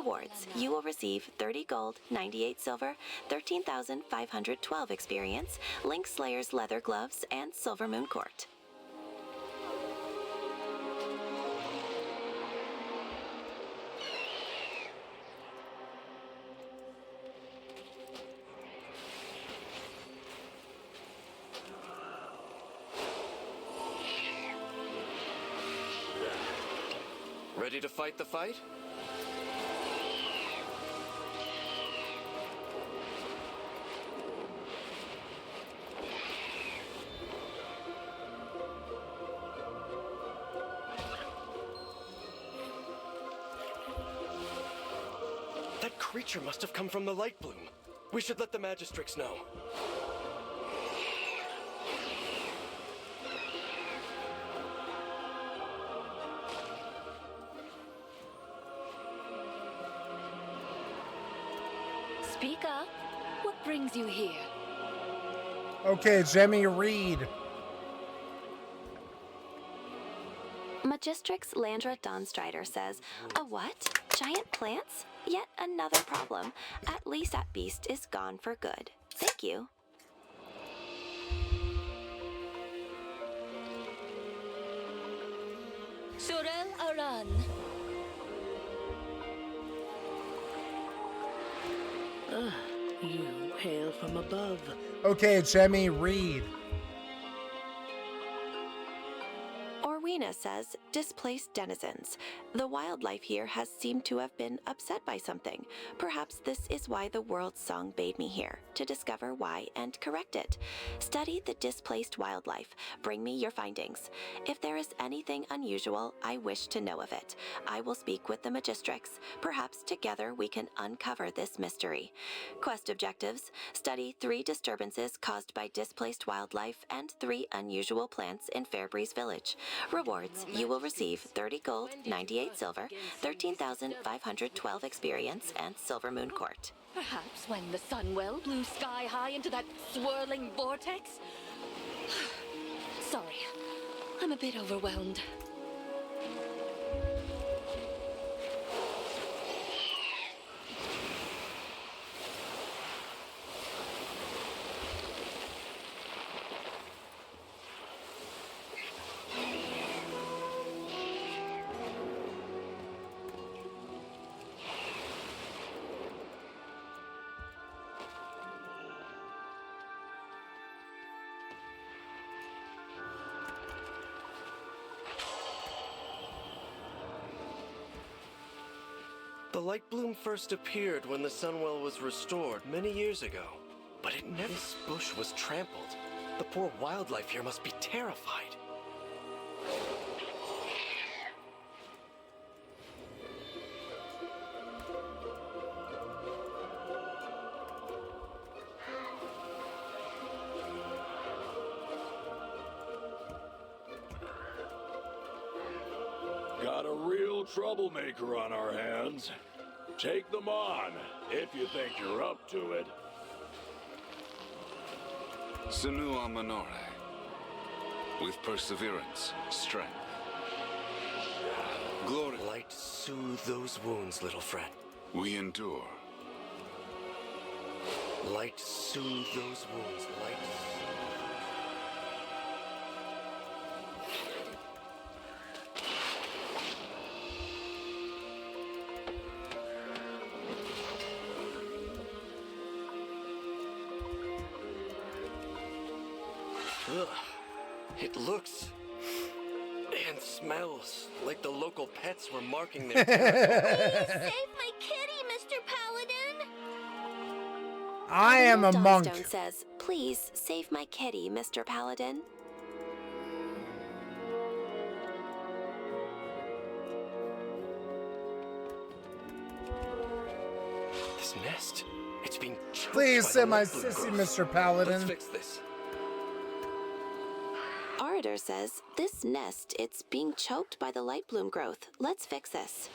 Rewards. You will receive 30 gold, 98 silver, 13,512 experience, Link Slayer's leather gloves, and Silver Moon Court. Ready to fight the fight? That creature must have come from the light bloom. We should let the Magistrix know. Speak up. What brings you here? Okay, Jemmy, read. Magistrix Landra Dawnstrider says, a what? Giant plants? Yet another problem. At least that beast is gone for good. Thank you. Shurel Aran. You hail from above. Okay, Jemmy, read. Orwena says, displaced denizens. The wildlife here has seemed to have been upset by something. Perhaps this is why the world's song bade me here, to discover why and correct it. Study the displaced wildlife. Bring me your findings. If there is anything unusual, I wish to know of it. I will speak with the Magistrix. Perhaps together we can uncover this mystery. Quest objectives. Study 3 disturbances caused by displaced wildlife and 3 unusual plants in Fairbreeze Village. Rewards. You will receive 30 gold, 98 silver, 13,512 experience, and Silver Moon Court. Perhaps when the Sunwell blew sky high into that swirling vortex? Sorry, I'm a bit overwhelmed. The light bloom first appeared when the Sunwell was restored many years ago. But it never... This bush was trampled. The poor wildlife here must be terrified. Got a real troublemaker on our hands. Take them on, if you think you're up to it. Senua Minore. With perseverance, strength. Glory. Light soothe those wounds, little friend. We endure. Light soothe those wounds. Light Ugh. It looks and smells like the local pets were marking their territory. Save my kitty, Mr. Paladin! I am a monk. Dawnstone says, please save my kitty, Mr. Paladin. This nest, it's being choked Please by save the my light blue sissy, growth. Mr. Paladin. Let's fix this. Orator says, this nest, it's being choked by the light bloom growth. Let's fix this.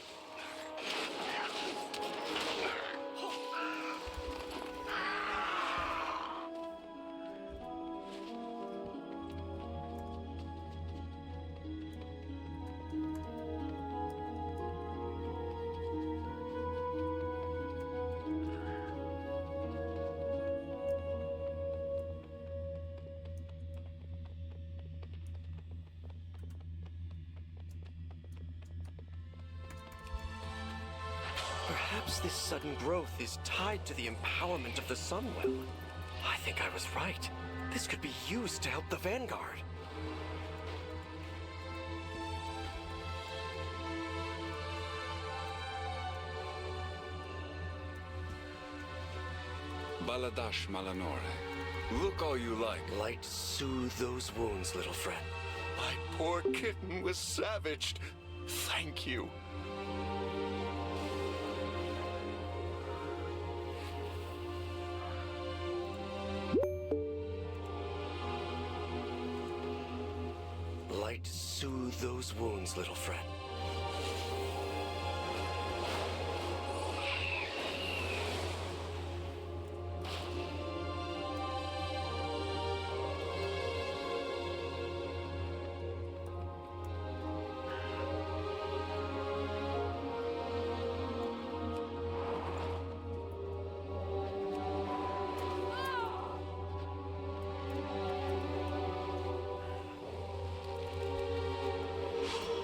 Perhaps this sudden growth is tied to the empowerment of the Sunwell. I think I was right. This could be used to help the Vanguard. Baladash Malanore. Look all you like. Light soothe those wounds, little friend. My poor kitten was savaged. Thank you. Light soothe those wounds, little friend.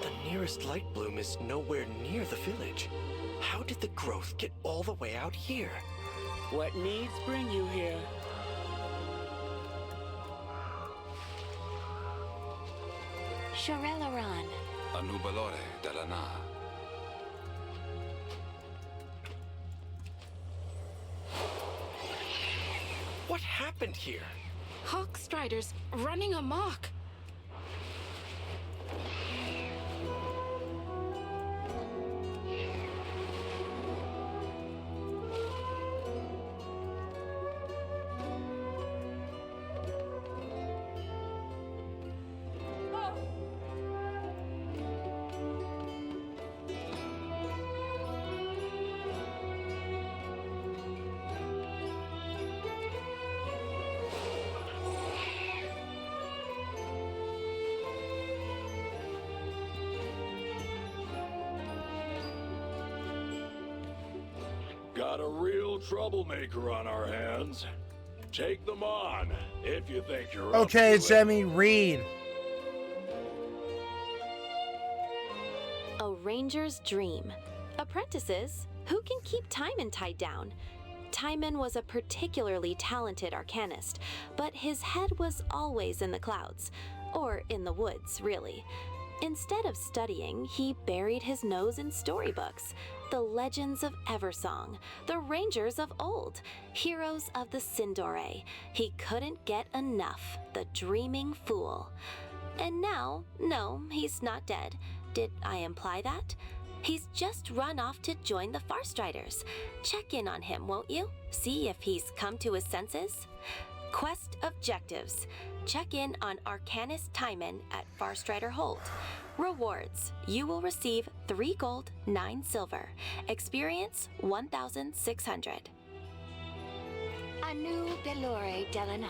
The nearest light bloom is nowhere near the village. How did the growth get all the way out here? What needs bring you here? Shorelaran. Anubalore Delana. What happened here? Hawkstriders running amok. Got a real troublemaker on our hands. Take them on, if you think you're up Okay, to it. Jemmy, read. A ranger's dream. Apprentices? Who can keep Timon tied down? Timon was a particularly talented arcanist, but his head was always in the clouds. Or in the woods, really. Instead of studying, he buried his nose in storybooks. The legends of Eversong, the rangers of old, heroes of the Sindore. He couldn't get enough, the dreaming fool. And now, no, he's not dead. Did I imply that? He's just run off to join the Farstriders. Check in on him, won't you? See if he's come to his senses? Quest objectives. Check in on Arcanist Timon at Farstrider Hold. Rewards. You will receive 3 gold, 9 silver. Experience 1,600. Anu Belore Delana.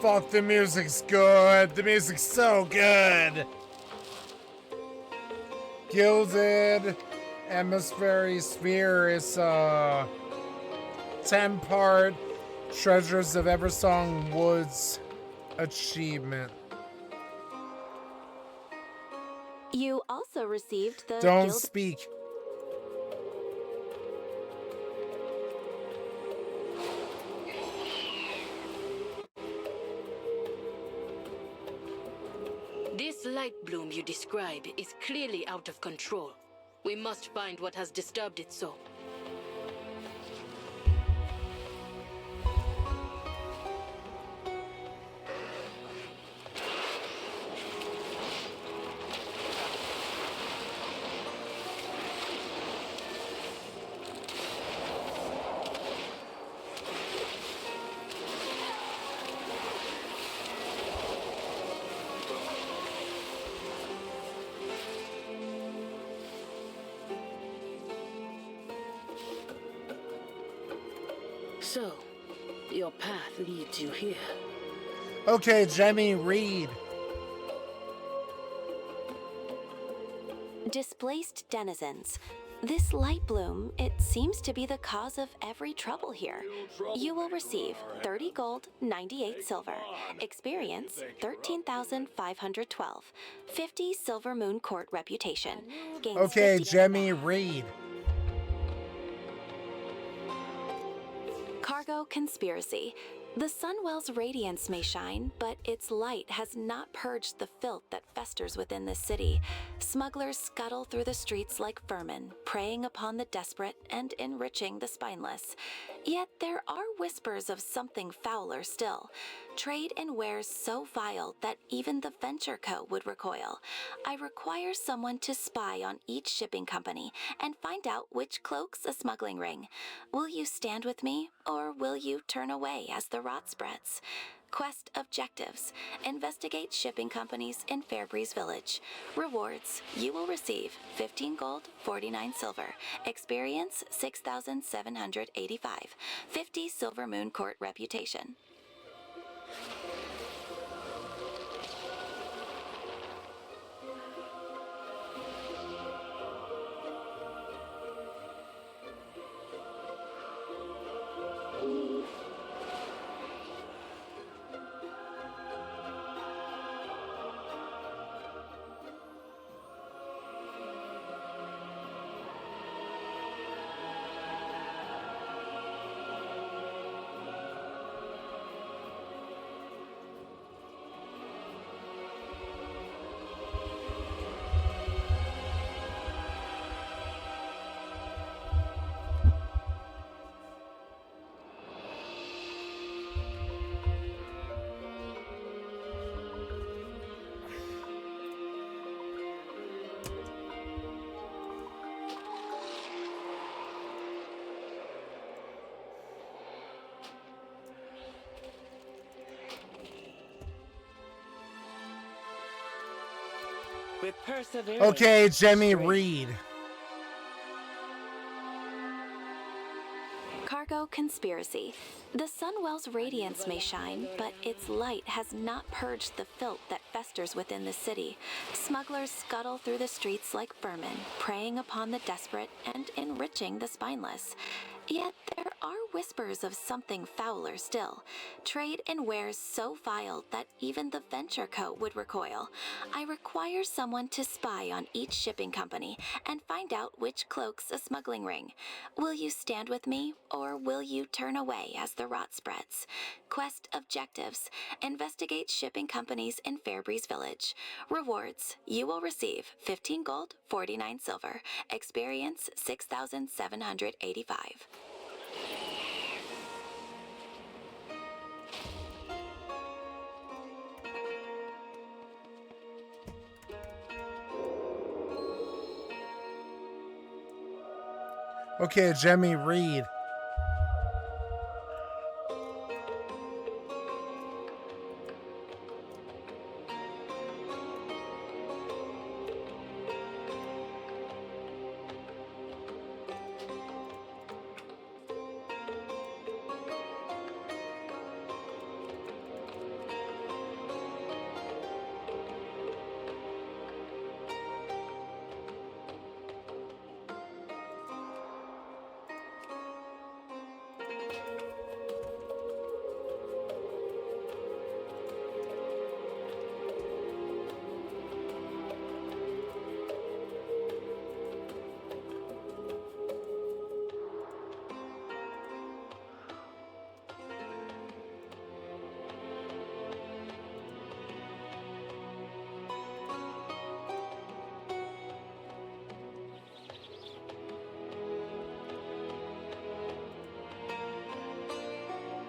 Fuck, the music's good. The music's so good. Gilded Emissary Sphere is 10-part Treasures of Eversong Woods achievement. You also received the Don't Guild- speak. This light bloom you describe is clearly out of control. We must find what has disturbed it so. So, your path leads you here. Okay, Jemmy, read. Displaced denizens. This light bloom, it seems to be the cause of every trouble here. You will receive 30 gold, 98 silver. Experience, 13,512. 50 Silver Moon Court reputation. Gains Okay, 50 Jemmy, read. Cargo conspiracy. The Sunwell's radiance may shine, but its light has not purged the filth that festers within this city. Smugglers scuttle through the streets like vermin, preying upon the desperate and enriching the spineless. Yet there are whispers of something fouler still. Trade in wares so vile that even the Venture Co. would recoil. I require someone to spy on each shipping company and find out which cloaks a smuggling ring. Will you stand with me, or will you turn away as the rot spreads? Quest objectives. Investigate shipping companies in Fairbreeze Village. Rewards. You will receive 15 gold, 49 silver. Experience 6,785. 50 Silver Moon Court reputation. With perseverance. Okay, Jemmy, strength. read. Cargo conspiracy. The Sunwell's radiance may shine, but its light has not purged the filth that festers within the city. Smugglers scuttle through the streets like vermin, preying upon the desperate and enriching the spineless. Yet there are whispers of something fouler still. Trade in wares so vile that even the Venture Co. would recoil. I require someone to spy on each shipping company and find out which cloaks a smuggling ring. Will you stand with me, or will you turn away as the rot spreads? Quest objectives. Investigate shipping companies in Fairbreeze Village. Rewards. You will receive 15 gold, 49 silver. Experience 6,785. Okay, Jemmy, read.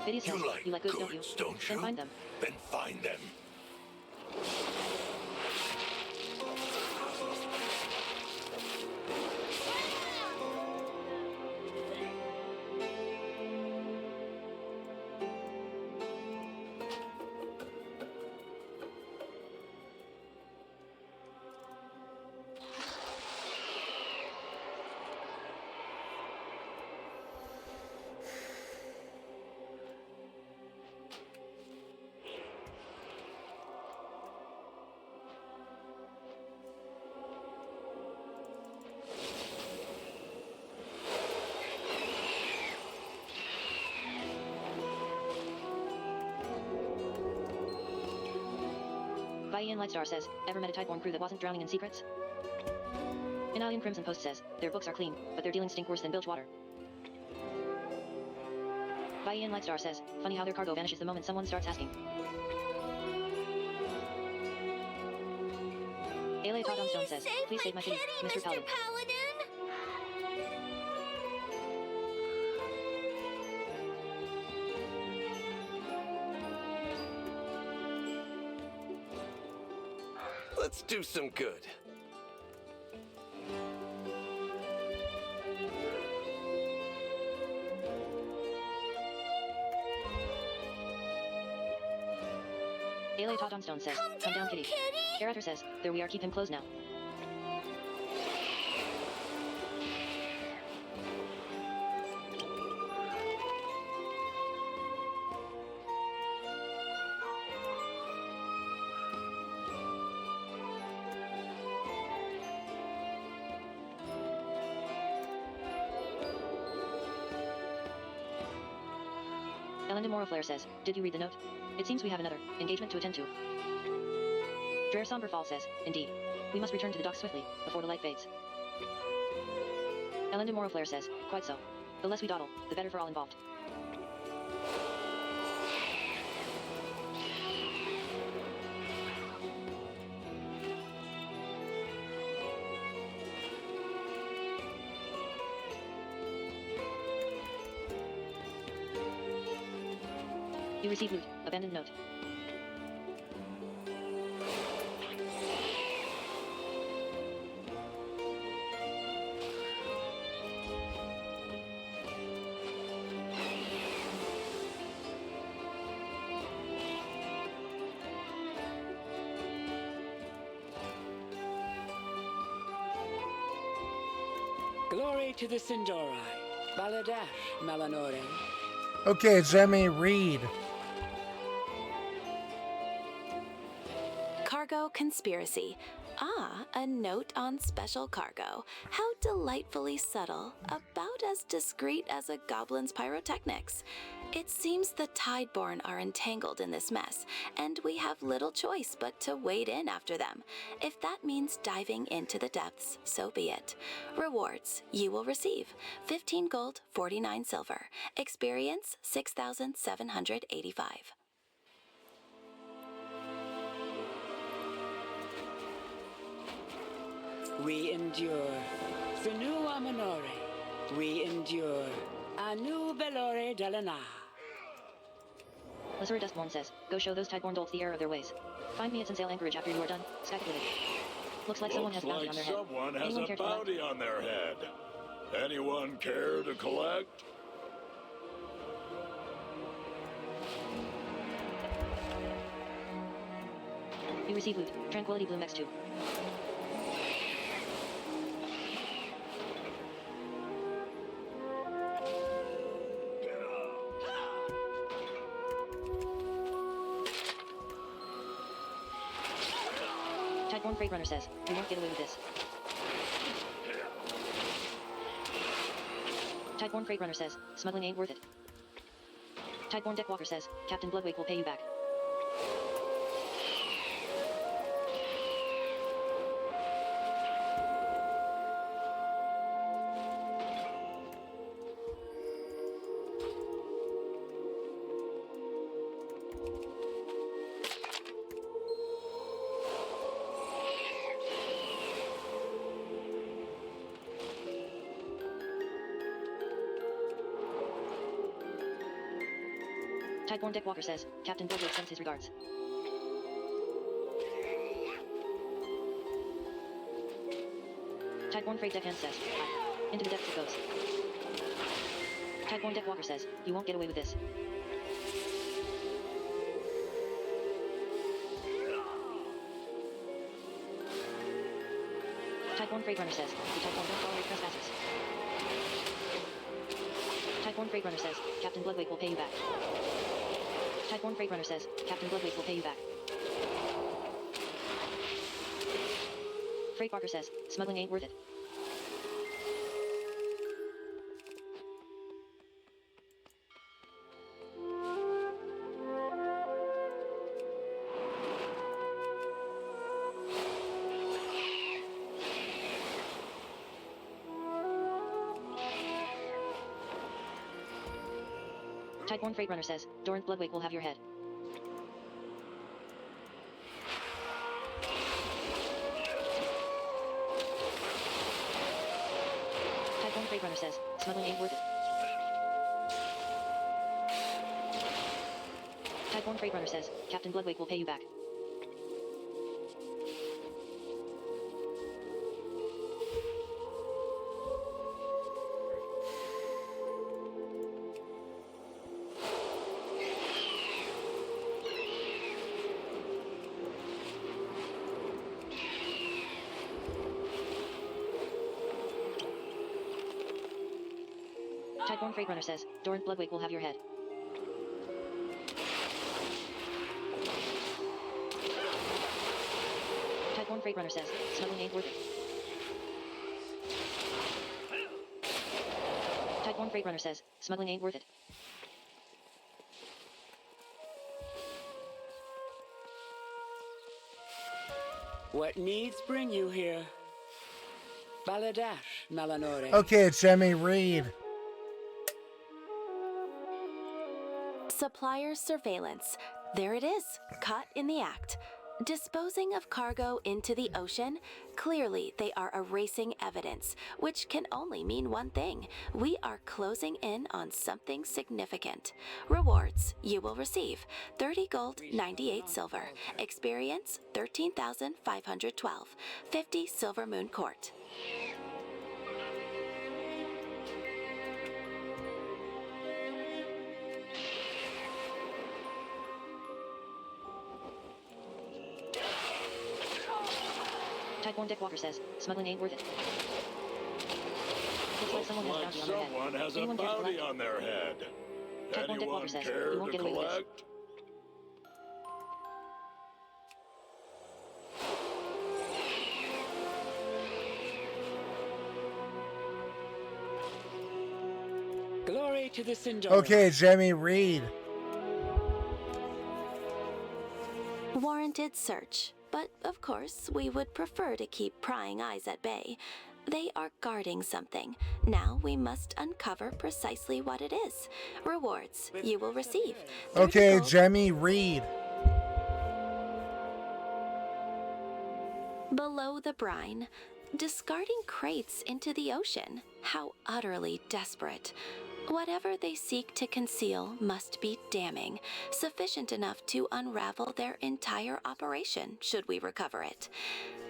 Phidias says, you like goods, don't you? Don't Then you? find them. Then find them. Ian Lightstar says, ever met a Tideborn crew that wasn't drowning in secrets? An Alien Crimson Post says, their books are clean, but their dealings stink worse than bilge water. Ian Lightstar says, funny how their cargo vanishes the moment someone starts asking. Ayla Todd on Stone says, please save my kitty, Mr. Paladin. Let's do some good. Ayla Todd on Stone says, come down kitty. Karater says, there we are, keep him closed now. Ellen Moroflare says, did you read the note? It seems we have another engagement to attend to. Drer Somberfall says, indeed. We must return to the docks swiftly, before the light fades. Ellen Moroflare says, quite so. The less we dawdle, the better for all involved. You receive loot, abandoned note. Glory to the Sindori. Baladash, Malanore. Okay, Jemmy, read. Cargo conspiracy. Ah, a note on special cargo. How delightfully subtle, about as discreet as a goblin's pyrotechnics. It seems the Tideborn are entangled in this mess, and we have little choice but to wade in after them. If that means diving into the depths, so be it. Rewards you will receive: 15 gold, 49 silver. Experience 6,785. We endure. Finu Amanore. We endure. Anu Belore Delana. Lesser Dustborn says, go show those Tideborn dolts the error of their ways. Find me at Sunsail Anchorage after you are done. Skycatlive. Looks like someone has a bounty on their head. Someone has Anyone a care to collect? bounty on their head. Anyone care to collect? You receive loot, Tranquility Bloom X2. Tideborn Freight Runner says, we won't get away with this. Tideborn Freight Runner says, smuggling ain't worth it. Tideborn Deckwalker says, Captain Bloodwake will pay you back. Tideborne Deckwalker says, Captain Bloodwake sends his regards. Tideborne Freight Deckhand says, hi. Into the depths it goes. Tideborne Deckwalker says, you won't get away with this. Tideborne Freight Runner says, the Tideborne don't tolerate trespassers. Tideborne Freight Runner says, Captain Bloodwake will pay you back. Tideborne Freight Runner says, Captain Bloodwake will pay you back. Freight Barker says, smuggling ain't worth it. Tideborne Freight Runner says, Doran Bloodwake will have your head. Tideborne Freight Runner says, smuggling ain't worth it. Tideborne Freight Runner says, Captain Bloodwake will pay you back. Tideborne Freight Runner says, Doran Bloodwake will have your head. Tideborne Freight Runner says, smuggling ain't worth it. Tideborne Freight Runner says, smuggling ain't worth it. What needs bring you here? Baladash, Melanore. Okay, Jemmy, read. Supplier surveillance. There it is, caught in the act. Disposing of cargo into the ocean? Clearly, they are erasing evidence, which can only mean one thing. We are closing in on something significant. Rewards you will receive 30 gold, 98 silver. Experience 13,512. 50 Silver Moon Court. Tideborne Deckwalker says, smuggling ain't worth it. Looks like someone has bounty on their head. Someone has a Anyone care to bounty collect? on their head. Tideborne Anyone Deckwalker says, care you won't to get away with this. collect? Glory to the Sindora. Okay, Jemmy, read. Warranted search. But of course, we would prefer to keep prying eyes at bay. They are guarding something. Now we must uncover precisely what it is. Rewards you will receive. 30 Okay, gold. Jemmy, read. Below the brine. Discarding crates into the ocean. How utterly desperate. Whatever they seek to conceal must be damning, sufficient enough to unravel their entire operation should we recover it.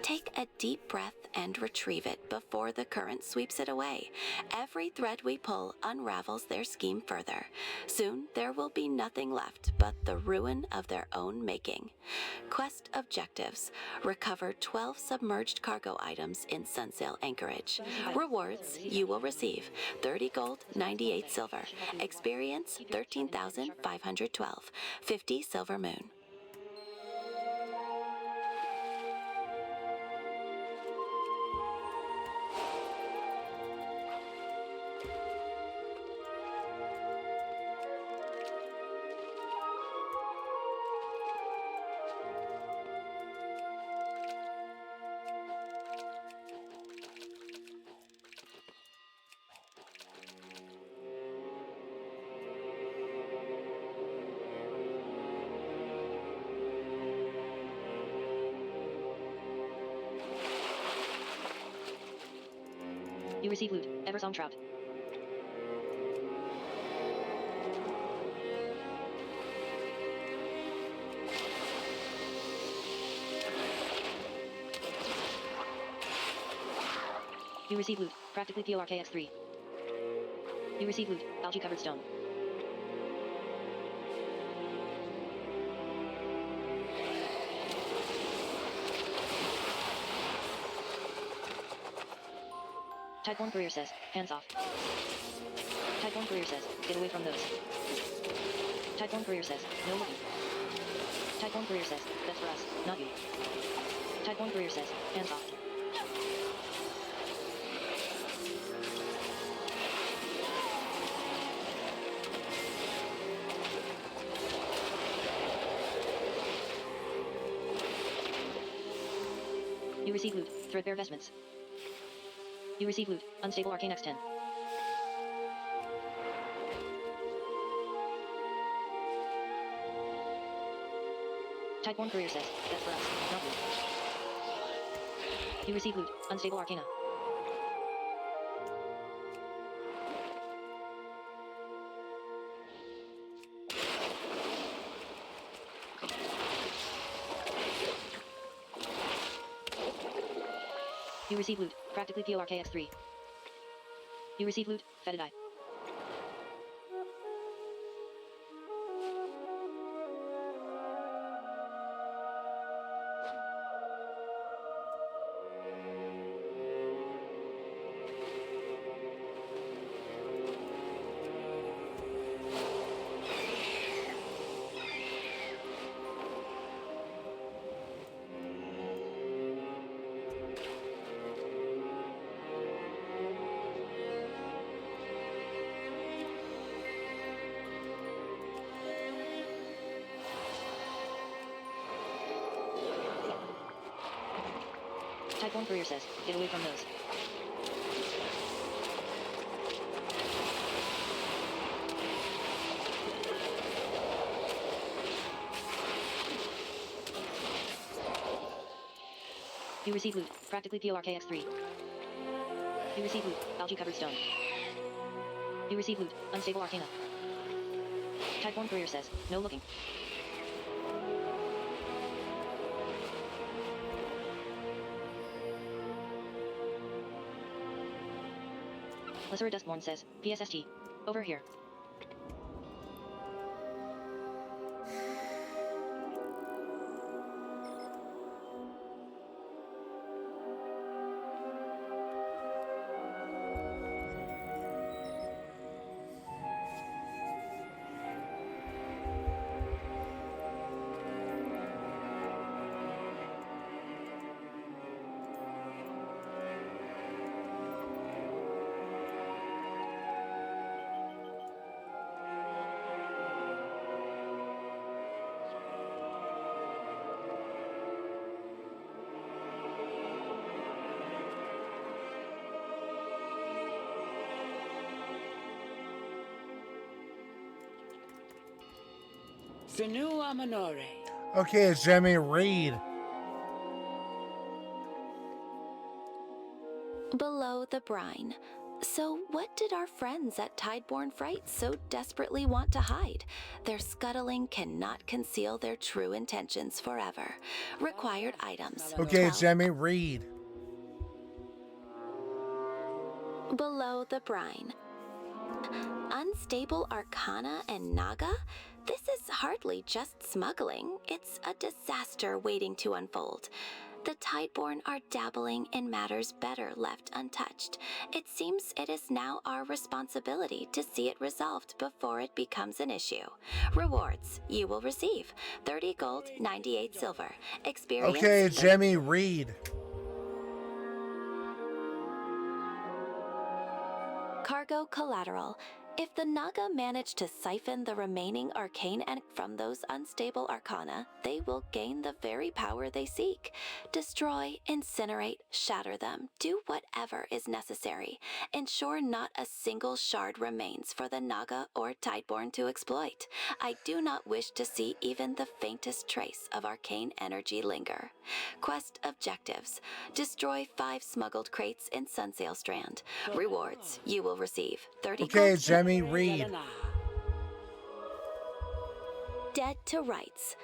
Take a deep breath and retrieve it before the current sweeps it away. Every thread we pull unravels their scheme further. Soon there will be nothing left but the ruin of their own making. Quest objectives. Recover 12 submerged cargo items in Sunsail Anchorage. Rewards you will receive 30 gold, 98 silver. Experience 13,512. 50 Silver Moon. You receive loot, Eversong Trout. You receive loot, practically PORKX3. You receive loot, algae covered stone. Tideborne Courier says, hands off. Tideborne Courier says, get away from those. Tideborne Courier says, no looking. Tideborne Courier says, that's for us, not you. Tideborne Courier says, hands off. You receive loot, threadbare vestments. You receive loot, unstable arcane X10. Tideborne Courier says, that's for us, not you. You receive loot, unstable arcana. You receive loot, practically PORKX3. You receive loot, fetid eye. Tideborne Courier says, get away from those. You receive loot, practically PORKX3. You receive loot, algae covered stone. You receive loot, unstable arcana. Tideborne Courier says, no looking. Lesser Dustborn says, PSST. Over here. Senua Minore. Okay, it's Jeremy Reed. Below the brine. So what did our friends at Tideborne Fright so desperately want to hide? Their scuttling cannot conceal their true intentions forever. Required items. Okay, it's 12. Jeremy Reed. Below the brine. Unstable Arcana and Naga? This is hardly just smuggling. It's a disaster waiting to unfold. The Tideborne are dabbling in matters better left untouched. It seems it is now our responsibility to see it resolved before it becomes an issue. Rewards you will receive 30 gold, 98 silver. Experience. Okay, it's Jeremy Reed. Cargo collateral. If the Naga manage to siphon the remaining arcane and from those unstable arcana, they will gain the very power they seek. Destroy, incinerate, shatter them. Do whatever is necessary. Ensure not a single shard remains for the Naga or Tideborne to exploit. I do not wish to see even the faintest trace of arcane energy linger. Quest objectives. Destroy 5 smuggled crates in Sunsail Strand. Rewards you will receive 30 Okay, gold. Jeremy Reed. Dead to rights.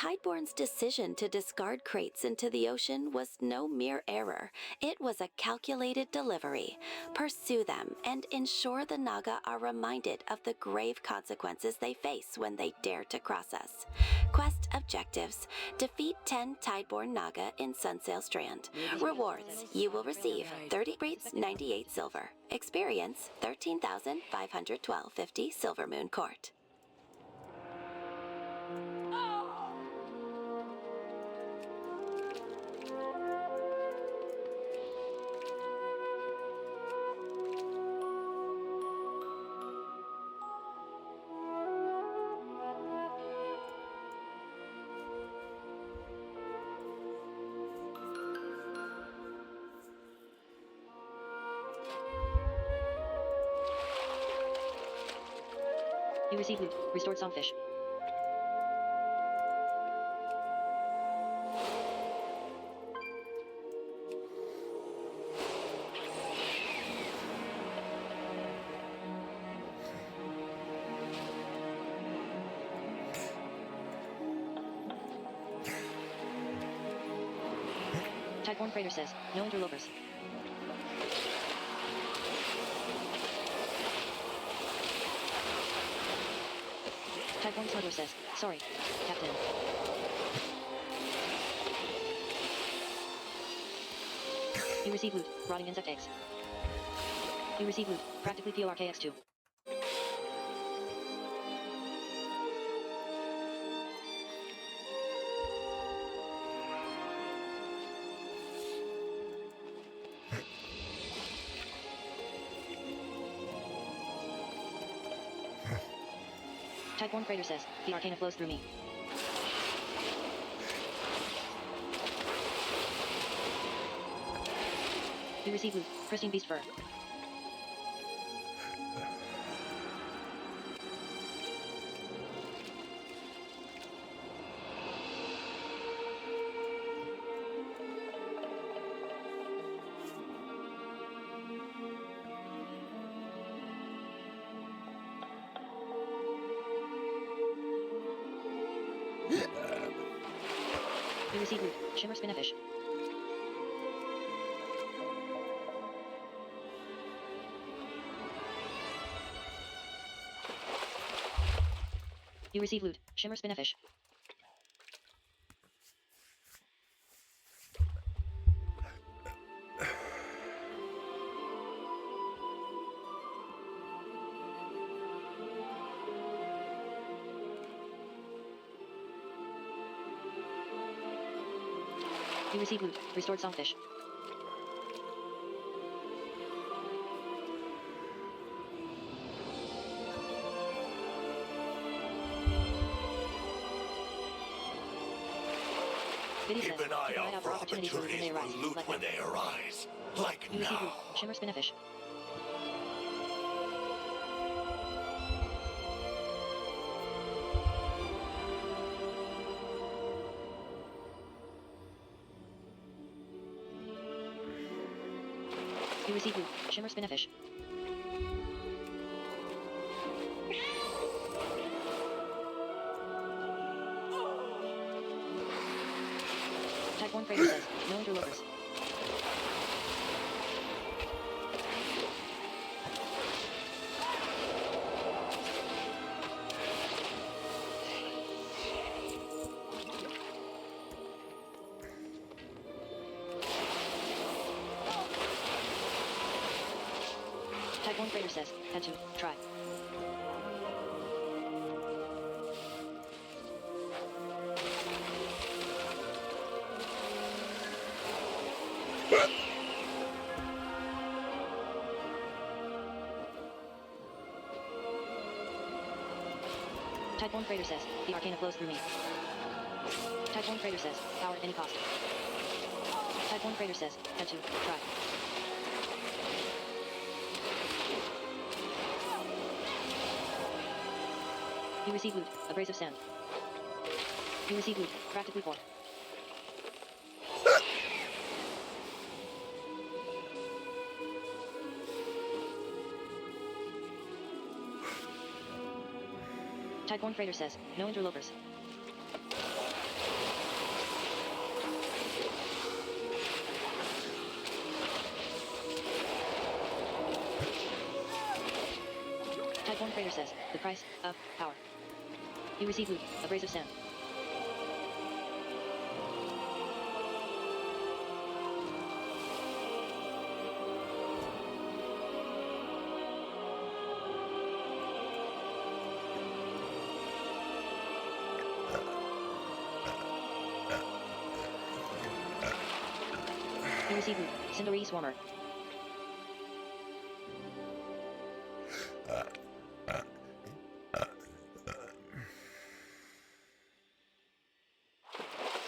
Tideborn's decision to discard crates into the ocean was no mere error. It was a calculated delivery. Pursue them and ensure the Naga are reminded of the grave consequences they face when they dare to cross us. Quest objectives: defeat 10 Tideborn Naga in Sunsail Strand. Rewards: you will receive 30 crates, 98 silver. Experience 13,512.50 Silver Moon Court. You receive loot. Restored songfish. Tideborn Freighter says, no interlopers. Tideborn Smuggler says, sorry, Captain. You receive loot, rotting insect eggs. You receive loot, practically PORKX2. Tideborn Freighter says, the arcana flows through me. You receive loot, pristine beast fur. You receive loot, shimmer spinnefish. You receive loot, shimmer spinnefish. You receive loot, restored songfish. Keep an eye out for opportunities for loot when they arise. Like You receive loot, now. shimmer spinnefish. You receive loot, shimmer spinnefish. Tideborn Freighter says, no interlopers. Tideborn Freighter says, had to, try. Tideborn Freighter says, the arcana flows through me. Tideborn Freighter says, power at any cost. Tideborn Freighter says, had to, try. You receive loot, abrasive sand. You receive loot, practically poor. Tideborn Freighter says, no interlopers. Typhoon Freighter says, the price of power. You receive loot, abrasive sand. You receive loot, Cindery Swarmer.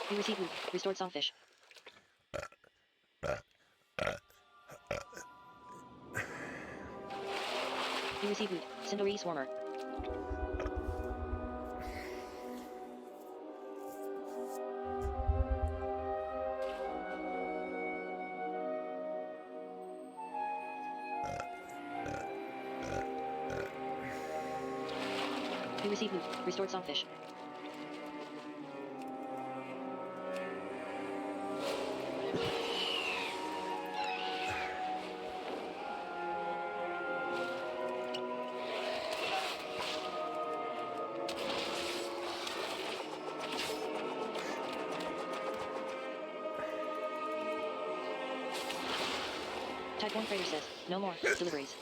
You receive loot, restored songfish. You receive loot, Cindery Swarmer. You receive loot, restored songfish. Typhoon Freighter says, no more deliveries.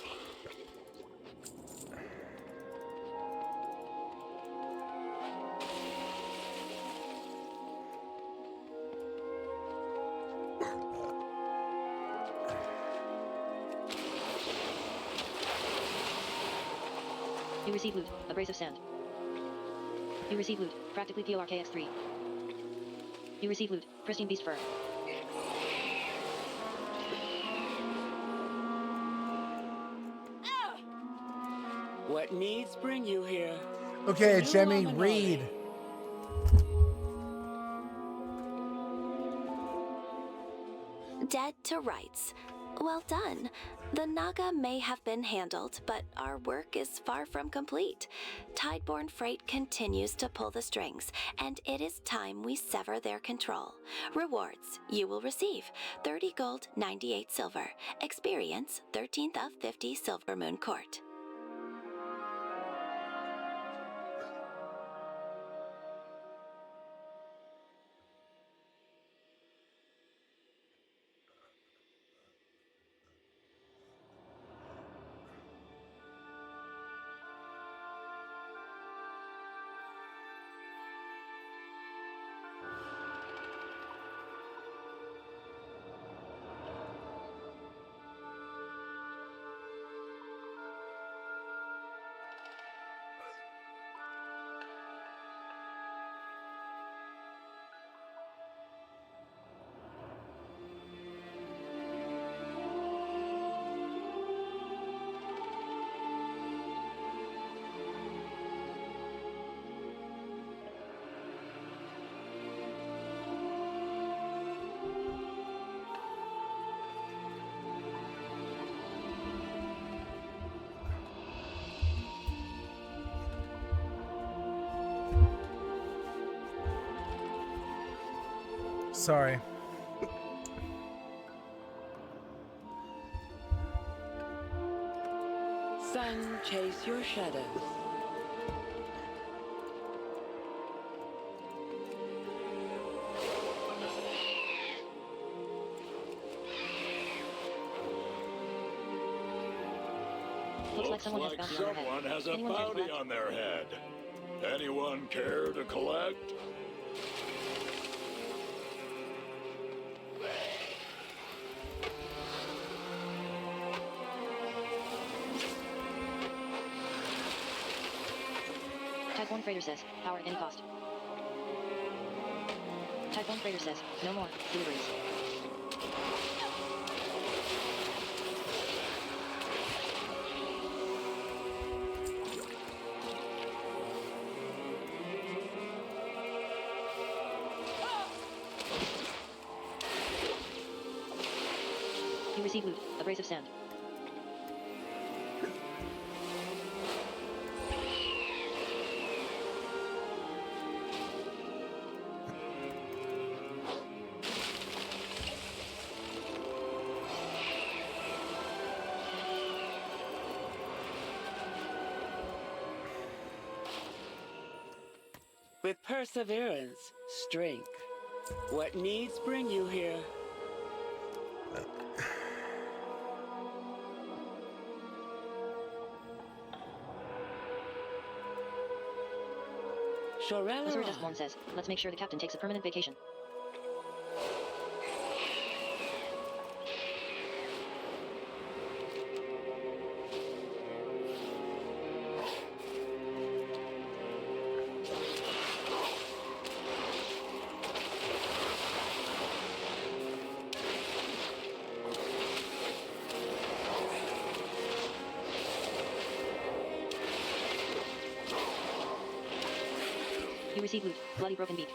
You receive loot, abrasive sand. You receive loot, practically PORKX3. You receive loot, pristine beast fur. What needs bring you here? Okay, New Jemmy Lamanore. Reed. Dead to rights. Well done. The Naga may have been handled, but our work is far from complete. Tideborne Freight continues to pull the strings, and it is time we sever their control. Rewards you will receive 30 gold, 98 silver. Experience 13th of 50 Silver Moon Court. Sorry. Sun, chase your shadows. Looks like someone has a bounty on their head. Someone has a Anyone care to bounty collect? on their head. Anyone care to collect? Typhoon Freighter says, power at any cost. Typhoon Freighter says, no more deliveries. You receive loot, abrasive sand. With perseverance, strength. What needs bring you here? Wizard Deathborn says, let's make sure the captain takes a permanent vacation. You receive loot, bloody broken beak.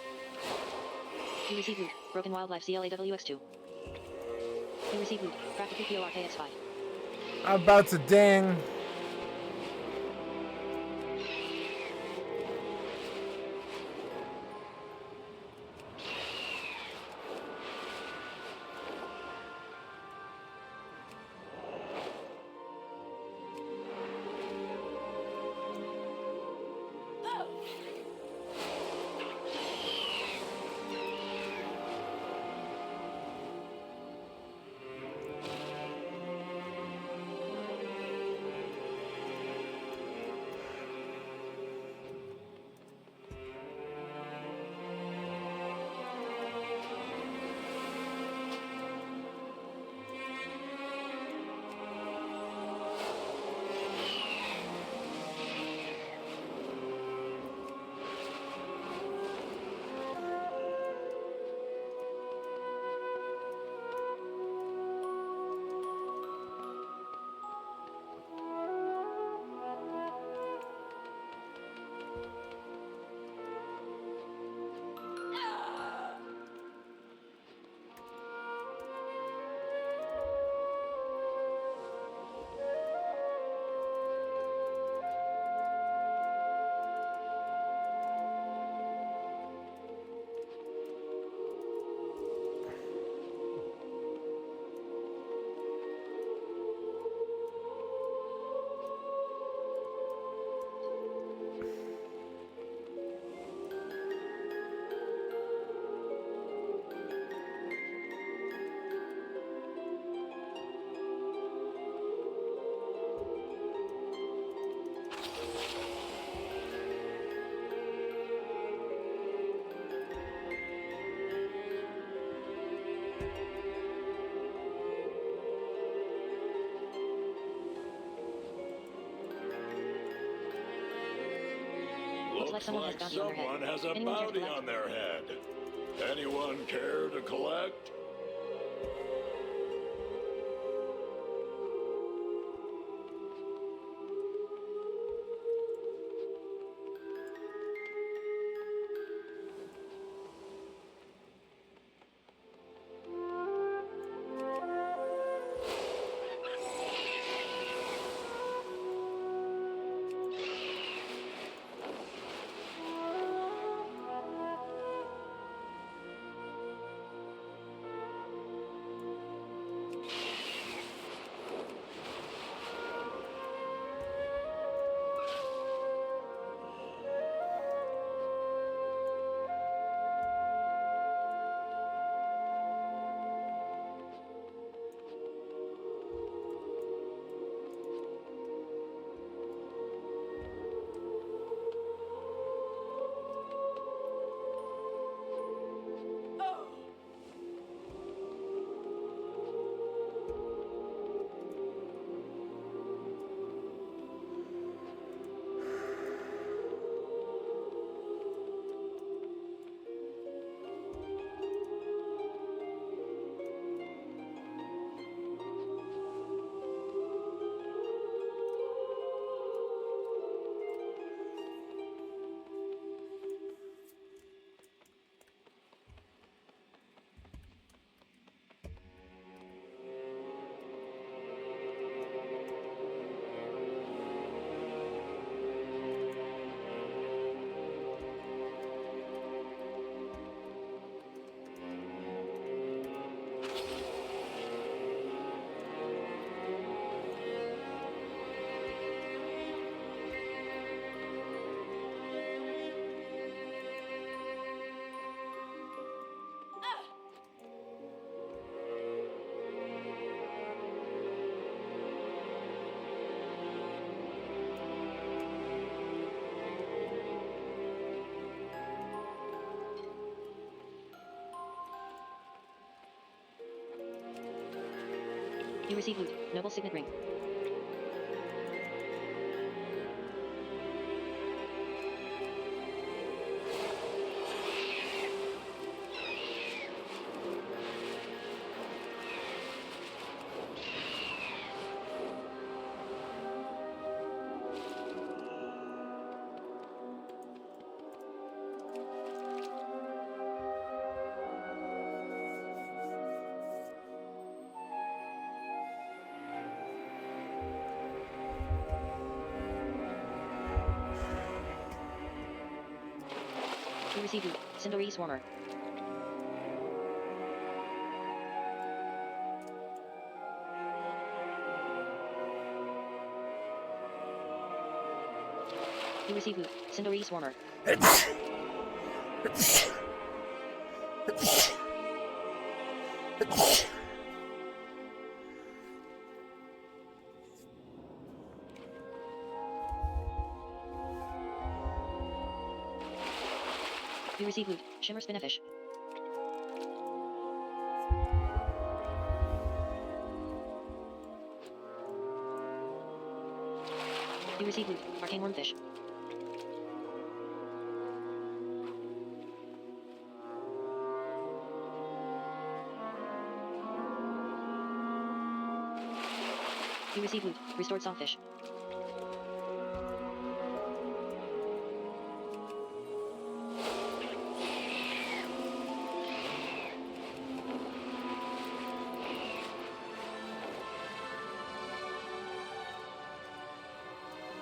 You receive loot, broken wildlife CLAWX2. You receive loot, practical PORKX5. I'm about to ding. Looks like someone has a bounty on their head. Anyone care to collect? Anyone care to collect? You receive loot. Noble signet ring. You receive loot. Cinderi Swarmer. You receive loot. Cinderi Swarmer. You receive loot. Shimmer Spinnefish. You receive loot. Arcane Wormfish. You receive loot. Restored Songfish.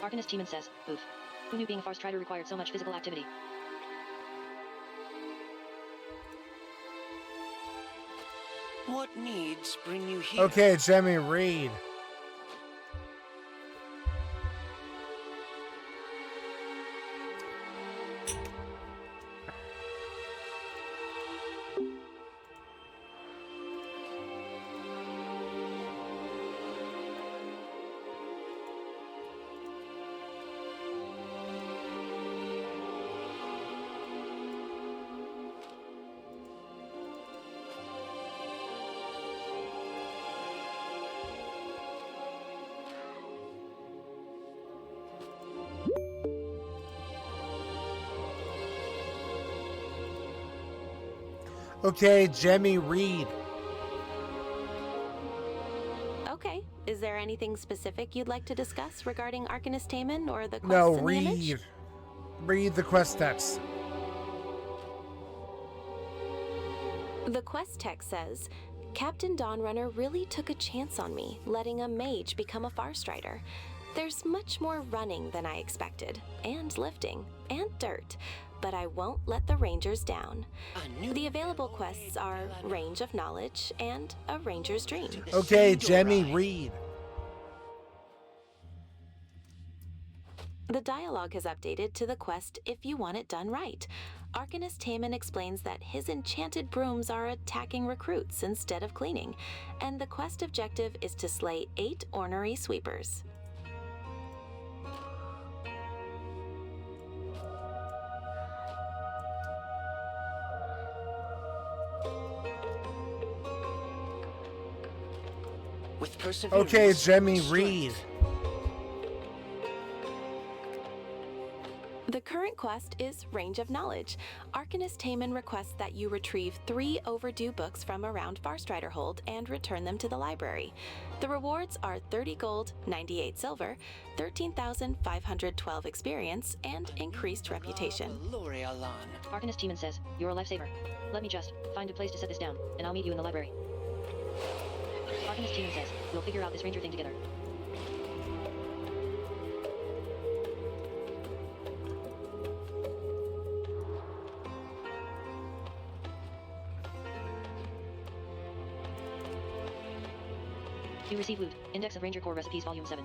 Arcanist Teeman says, oof. Who knew being a Farce Strider required so much physical activity? What needs bring you here? Okay, Jemmy, read. Okay, Jemmy, read. Okay. Is there anything specific you'd like to discuss regarding Arcanist Taemin or the quests No, in the image? read. Read the quest text. The quest text says, Captain Dawnrunner really took a chance on me, letting a mage become a Farstrider. There's much more running than I expected, and lifting, and dirt, but I won't let the Rangers down. The available quests are Range of Knowledge and A Ranger's Dream. Okay, Jemmy, read. The dialogue has updated to the quest If You Want It Done Right. Arcanist Taemin explains that his enchanted brooms are attacking recruits instead of cleaning, and the quest objective is to slay 8 ornery sweepers. With perseverance. Okay, Jemmy, and read. strength. The current quest is Range of Knowledge. Arcanist Taemin requests that you retrieve 3 overdue books from around Farstrider Hold and return them to the library. The rewards are 30 gold, 98 silver, 13,512 experience, and increased reputation. Arcanist Teeman says, you're a lifesaver. Let me just find a place to set this down, and I'll meet you in the library. Arcanist Teeman says, we'll figure out this ranger thing together. You receive loot. Index of Ranger Core Recipes Volume 7.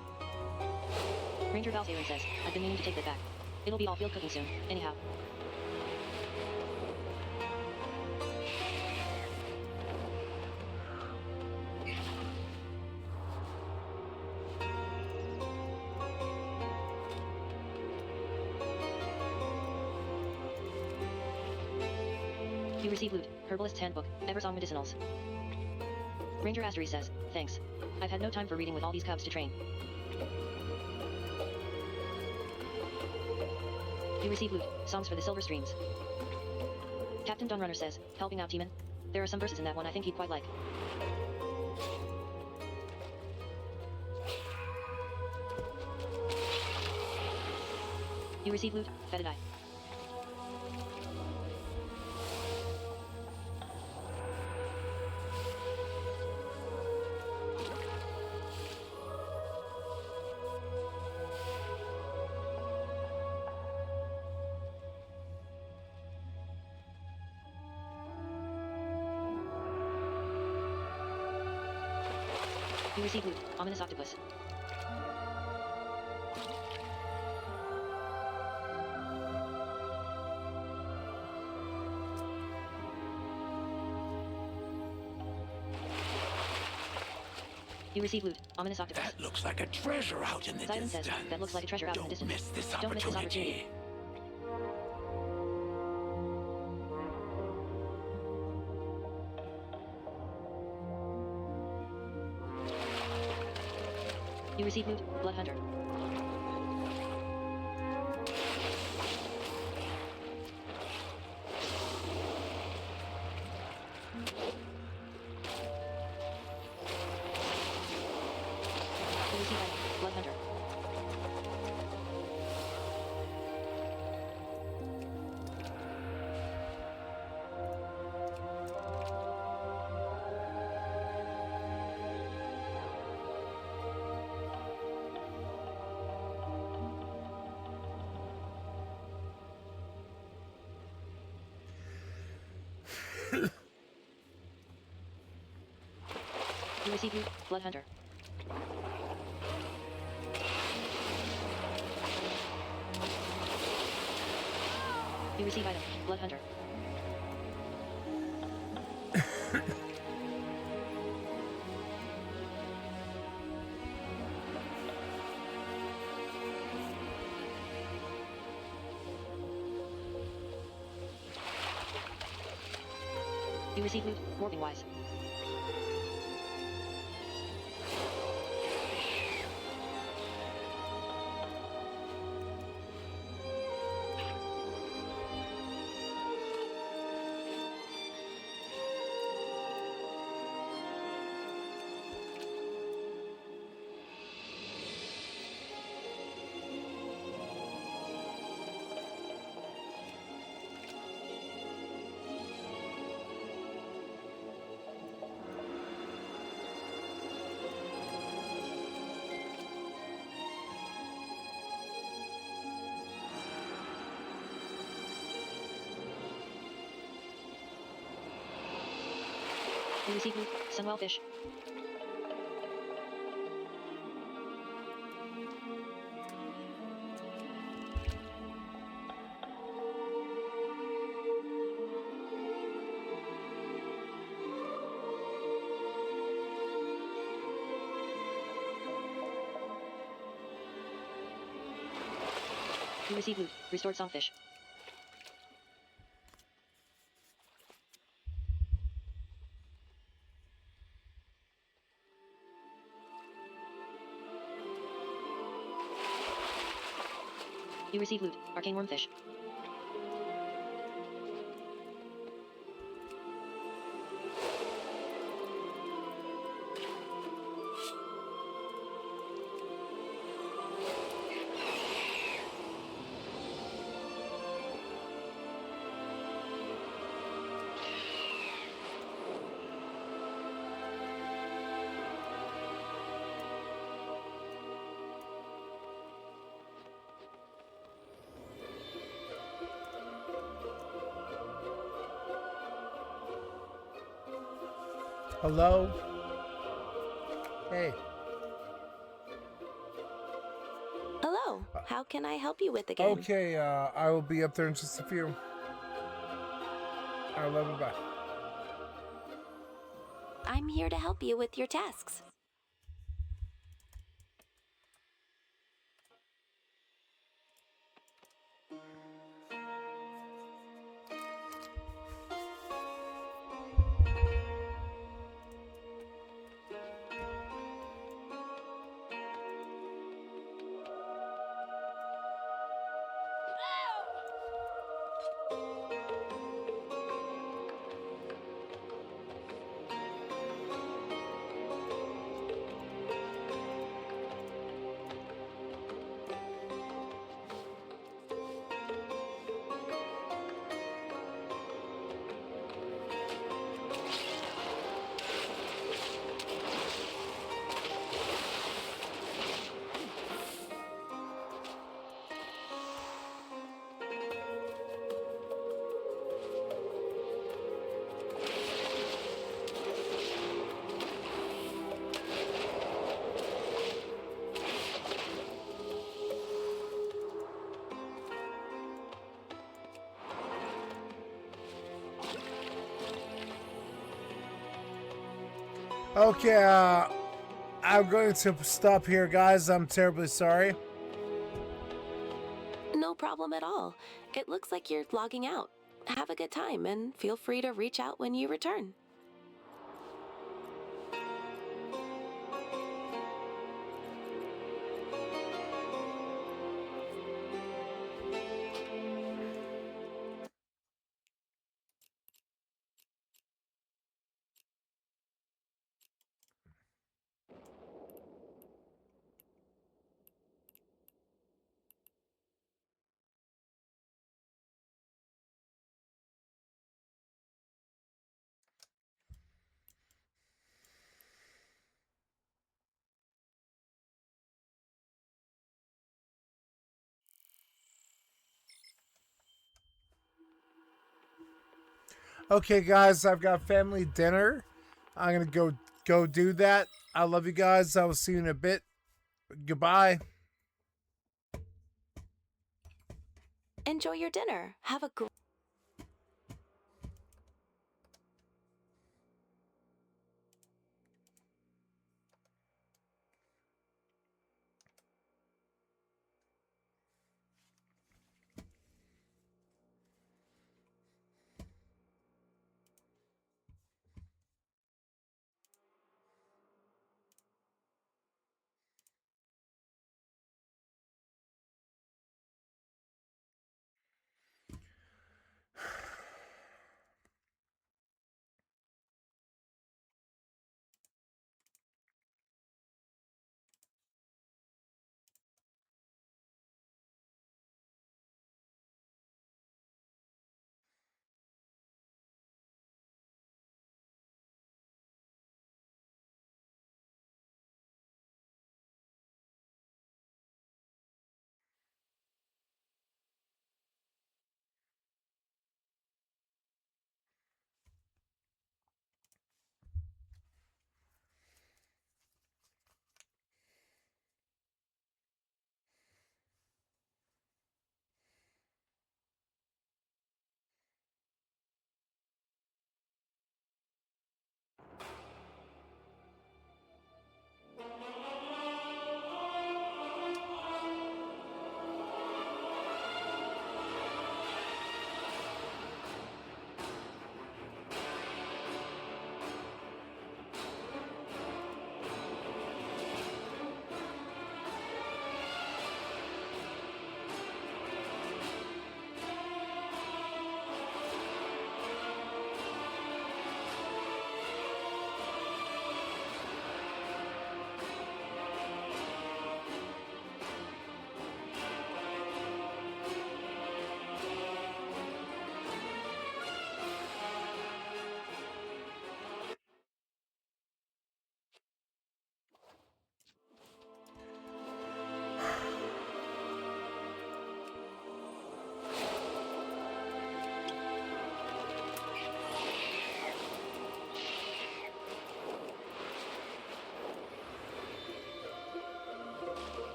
Ranger Valsarin says, I've been meaning to take that back. It'll be all field cooking soon, anyhow. You receive loot. Herbalist's Handbook. Eversong Medicinals. Ranger Astery says, Thanks. I've had no time for reading with all these cubs to train. You receive loot. Songs for the silver streams. Captain Dawnrunner says, helping out Teeman. There are some verses in that one I think he'd quite like. You receive loot, Fetid Eye. You receive loot, Ominous Octopus. You receive loot, Ominous Octopus. That looks like a treasure out in the Sidon distance. says, that looks like a treasure out in the distance. Don't miss this opportunity. You receive loot, Blood Hunter. You receive item, Blood Hunter. You receive loot, Blood Hunter. You receive item, Blood Hunter. You receive loot, Warping Wise. You receive loot, Sunwell Fish. You receive loot, Restored Songfish. You receive loot, Arcane Wormfish. Hello? Hey. Hello. How can I help you with the game? Okay, I will be up there in just a few. I love you, bye. I'm here to help you with your tasks. Okay, I'm going to stop here, guys. I'm terribly sorry. No problem at all. It looks like you're logging out. Have a good time and feel free to reach out when you return. Okay, guys, I've got family dinner. I'm gonna go do that. I love you guys. I will see you in a bit. Goodbye. Enjoy your dinner. Have a great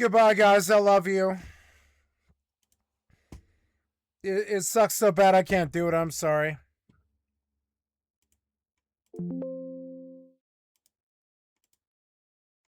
Goodbye, guys. I love you. It sucks so bad I can't do it. I'm sorry.